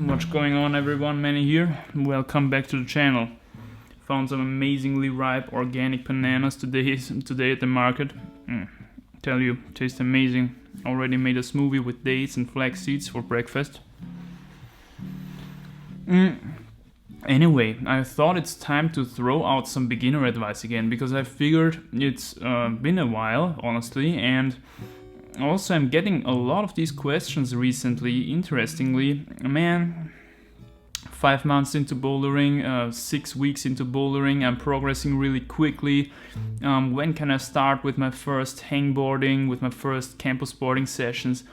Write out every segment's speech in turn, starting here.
What's going on, everyone? Manny here. Welcome back to the channel. Found some amazingly ripe organic bananas today at the market. Tell you, tastes amazing. Already made a smoothie with dates and flax seeds for breakfast. Anyway, I thought it's time to throw out some beginner advice again, because I figured it's been a while, honestly, and also I'm getting a lot of these questions recently. Interestingly, man, 5 months into bouldering, 6 weeks into bouldering, I'm progressing really quickly. When can I start with my first hangboarding, with my first campus boarding sessions?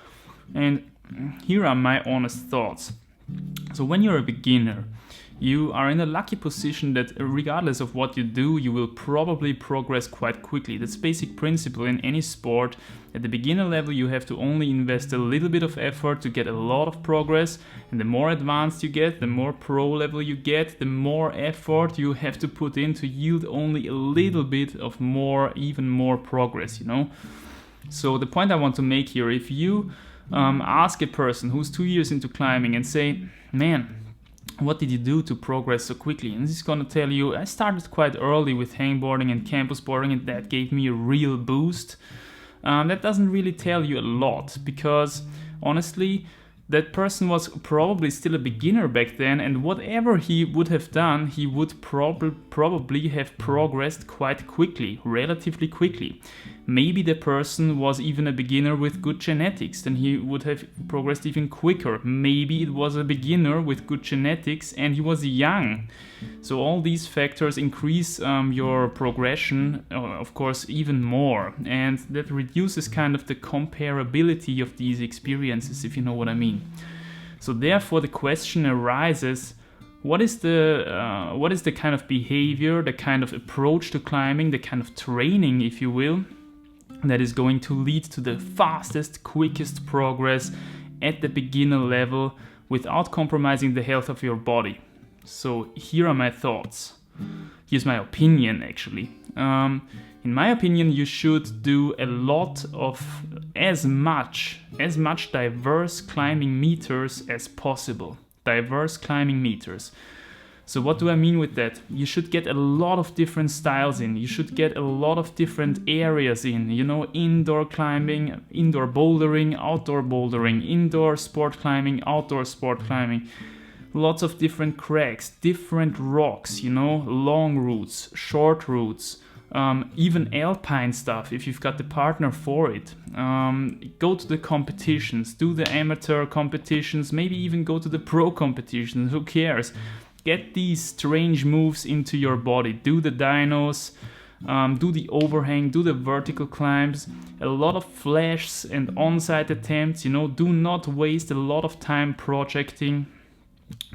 And here are my honest thoughts. So when you're a beginner, you are in a lucky position that regardless of what you do, you will probably progress quite quickly. That's basic principle in any sport. At the beginner level, you have to only invest a little bit of effort to get a lot of progress. And the more advanced you get, the more pro level you get, the more effort you have to put in to yield only a little bit of even more progress, you know? So the point I want to make here, if you ask a person who's 2 years into climbing and say, man, what did you do to progress so quickly? And this is going to tell you, I started quite early with hangboarding and campus boarding, and that gave me a real boost. That doesn't really tell you a lot, because honestly, that person was probably still a beginner back then, and whatever he would have done, he would probably have progressed quite quickly, relatively quickly. Maybe the person was even a beginner with good genetics, then he would have progressed even quicker. Maybe it was a beginner with good genetics and he was young. So all these factors increase your progression, of course, even more. And that reduces kind of the comparability of these experiences, if you know what I mean. So therefore the question arises, what is the kind of behavior, the kind of approach to climbing, the kind of training, if you will, that is going to lead to the fastest, quickest progress at the beginner level without compromising the health of your body? So here are my thoughts. Here's my opinion, actually. In my opinion, you should do a lot of as much diverse climbing meters as possible. Diverse climbing meters. So what do I mean with that? You should get a lot of different styles in. You should get a lot of different areas in. You know, indoor climbing, indoor bouldering, outdoor bouldering, indoor sport climbing, outdoor sport climbing. Lots of different cracks, different rocks, you know, long routes, short routes, even alpine stuff if you've got the partner for it. Go to the competitions, do the amateur competitions, maybe even go to the pro competitions, who cares? Get these strange moves into your body. Do the dynos, do the overhang, do the vertical climbs, a lot of flashes and on-site attempts, you know, do not waste a lot of time projecting.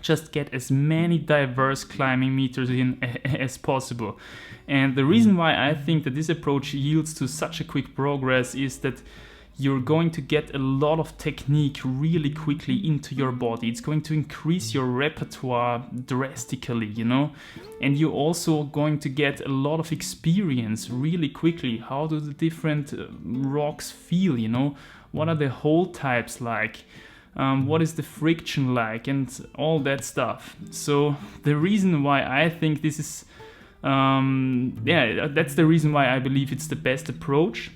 Just get as many diverse climbing meters in as possible. And the reason why I think that this approach yields to such a quick progress is that you're going to get a lot of technique really quickly into your body. It's going to increase your repertoire drastically, you know? And you're also going to get a lot of experience really quickly. How do the different rocks feel, you know? What are the hole types like? What is the friction like, and all that stuff. So the reason why I think this is, that's the reason why I believe it's the best approach.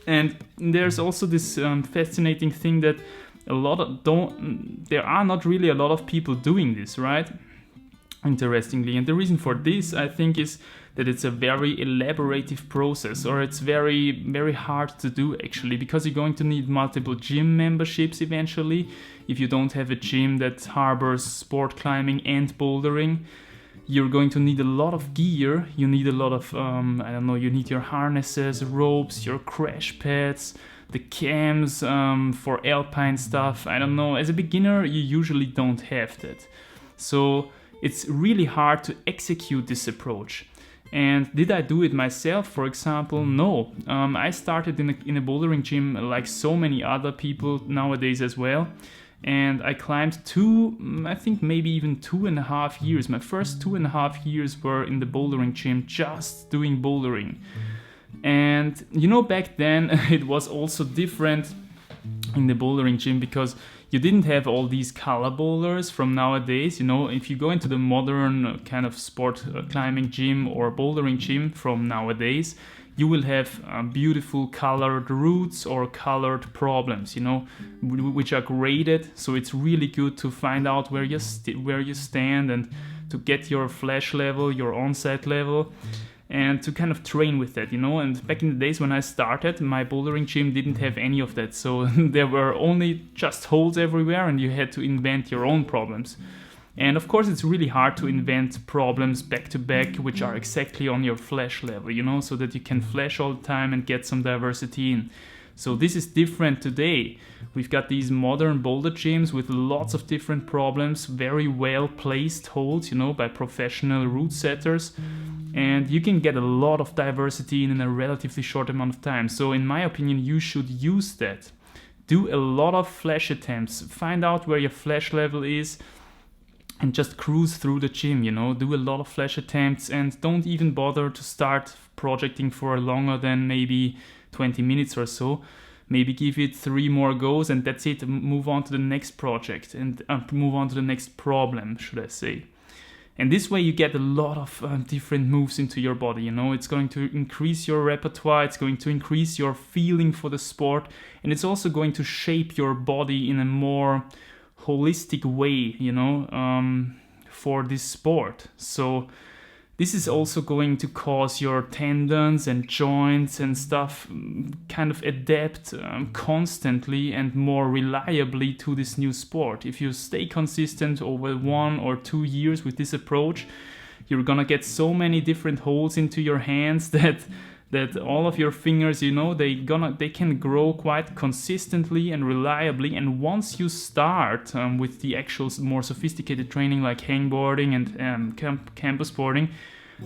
And there's also this fascinating thing that there are not really a lot of people doing this, right? Interestingly, and the reason for this, I think, is that it's a very elaborative process, or it's very, very hard to do actually, because you're going to need multiple gym memberships eventually. If you don't have a gym that harbors sport climbing and bouldering, you're going to need a lot of gear. You need a lot of, you need your harnesses, ropes, your crash pads, the cams for alpine stuff. I don't know. As a beginner, you usually don't have that. So it's really hard to execute this approach. And did I do it myself, for example? No. I started in a bouldering gym like so many other people nowadays as well. And I climbed I think maybe even 2.5 years. My first 2.5 years were in the bouldering gym, just doing bouldering. And you know, back then it was also different in the bouldering gym, because you didn't have all these color boulders from nowadays. If you go into the modern kind of sport climbing gym or bouldering gym from nowadays, you will have beautiful colored routes or colored problems, which are graded. So it's really good to find out where you stand and to get your flash level, your onset level, and to kind of train with that, And back in the days when I started, my bouldering gym didn't have any of that. So there were only just holes everywhere and you had to invent your own problems. And of course, it's really hard to invent problems back to back, which are exactly on your flash level, so that you can flash all the time and get some diversity in. So this is different today. We've got these modern boulder gyms with lots of different problems, very well placed holes, by professional route setters. And you can get a lot of diversity in a relatively short amount of time. So in my opinion, you should use that. Do a lot of flash attempts. Find out where your flash level is and just cruise through the gym, Do a lot of flash attempts and don't even bother to start projecting for longer than maybe 20 minutes or so. Maybe give it 3 more goes and that's it. Move on to the next project and move on to the next problem, should I say. And this way you get a lot of different moves into your body, It's going to increase your repertoire, it's going to increase your feeling for the sport, and it's also going to shape your body in a more holistic way, for this sport. So this is also going to cause your tendons and joints and stuff kind of adapt constantly and more reliably to this new sport. If you stay consistent over 1 or 2 years with this approach, you're gonna get so many different holes into your hands that all of your fingers, they can grow quite consistently and reliably. And once you start with the actual more sophisticated training like hangboarding and campus boarding,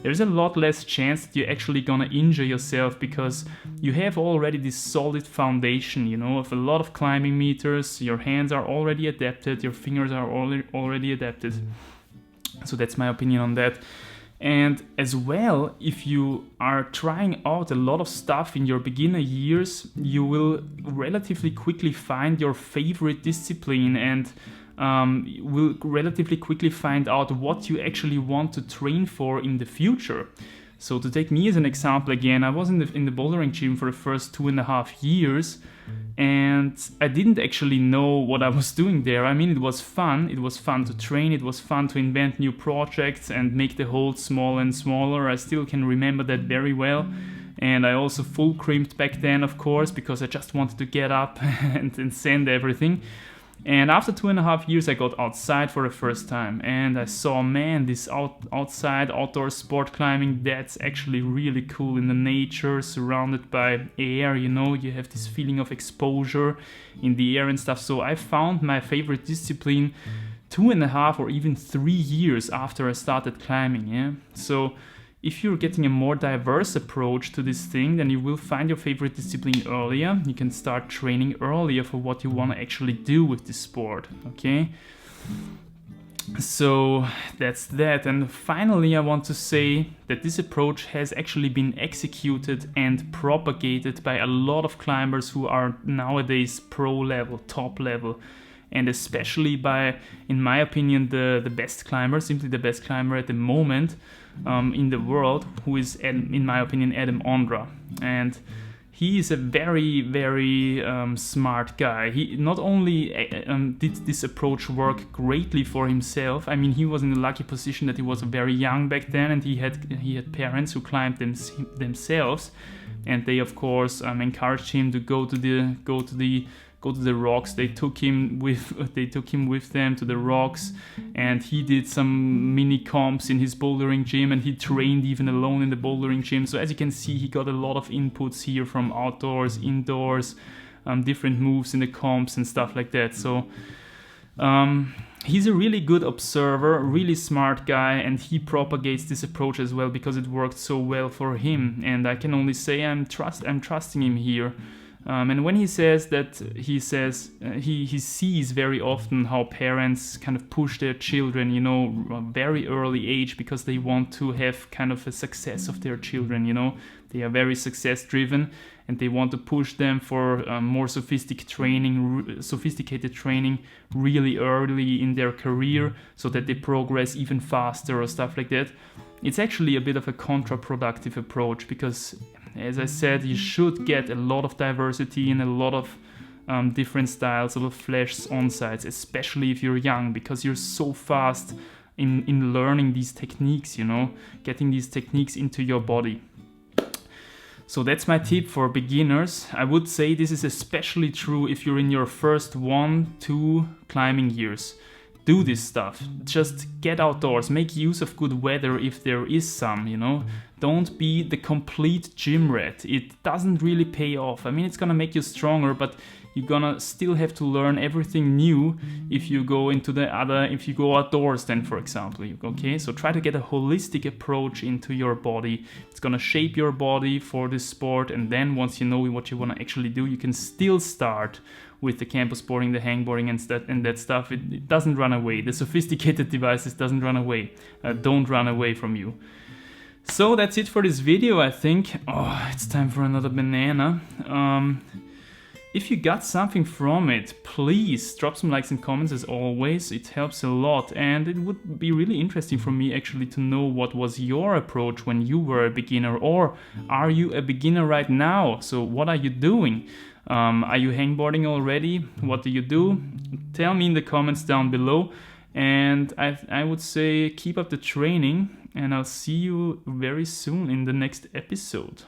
there's a lot less chance that you're actually gonna injure yourself because you have already this solid foundation, of a lot of climbing meters. Your hands are already adapted, your fingers are already adapted. So that's my opinion on that. And as well, if you are trying out a lot of stuff in your beginner years, you will relatively quickly find your favorite discipline and will relatively quickly find out what you actually want to train for in the future. So to take me as an example again, I was in the bouldering gym for the first 2.5 years, and I didn't actually know what I was doing there. I mean, it was fun. It was fun to train. It was fun to invent new projects and make the holes smaller and smaller. I still can remember that very well. And I also full crimped back then, of course, because I just wanted to get up and send everything. And after 2.5 years, I got outside for the first time, and I saw, man, this outdoor sport climbing, that's actually really cool in the nature, surrounded by air, you have this feeling of exposure in the air and stuff. So I found my favorite discipline 2.5 or even 3 years after I started climbing, yeah. So if you're getting a more diverse approach to this thing, then you will find your favorite discipline earlier. You can start training earlier for what you want to actually do with this sport, okay? So that's that. And finally, I want to say that this approach has actually been executed and propagated by a lot of climbers who are nowadays pro level, top level, and especially by, in my opinion, the best climber, simply the best climber at the moment in the world, who is, in my opinion, Andra. And he is a very, very smart guy. He not only did this approach work greatly for himself. I mean, he was in a lucky position that he was very young back then, and he had parents who climbed themselves, and they of course encouraged him to go to the rocks. They took him with them to the rocks, and he did some mini comps in his bouldering gym, and he trained even alone in the bouldering gym. So as you can see, he got a lot of inputs here from outdoors, indoors, different moves in the comps and stuff like that. So he's a really good observer, really smart guy, and he propagates this approach as well because it worked so well for him. And I can only say I'm trusting him here. And when he says that, he sees very often how parents kind of push their children, you know, a very early age, because they want to have kind of a success of their children, you know. They are very success driven, and they want to push them for more sophisticated training really early in their career, so that they progress even faster or stuff like that. It's actually a bit of a counterproductive approach, because, as I said, you should get a lot of diversity and a lot of different styles, a lot of flash on-sites, especially if you're young, because you're so fast in learning these techniques, you know, getting these techniques into your body. So that's my tip for beginners. I would say this is especially true if you're in your first 1-2 climbing years. Do this stuff. Just get outdoors. Make use of good weather if there is some, you know. Don't be the complete gym rat. It doesn't really pay off. I mean, it's gonna make you stronger, but you're gonna still have to learn everything new if you go outdoors then, for example. Okay, so try to get a holistic approach into your body. It's gonna shape your body for this sport, and then once you know what you wanna actually do, you can still start with the campus boarding, the hangboarding and that stuff. It doesn't run away. The sophisticated devices don't run away from you. So that's it for this video, I think. Oh, it's time for another banana. If you got something from it, please drop some likes and comments as always. It helps a lot, and it would be really interesting for me actually to know what was your approach when you were a beginner, or are you a beginner right now? So what are you doing? Are you hangboarding already? What do you do? Tell me in the comments down below, and I would say keep up the training, and I'll see you very soon in the next episode.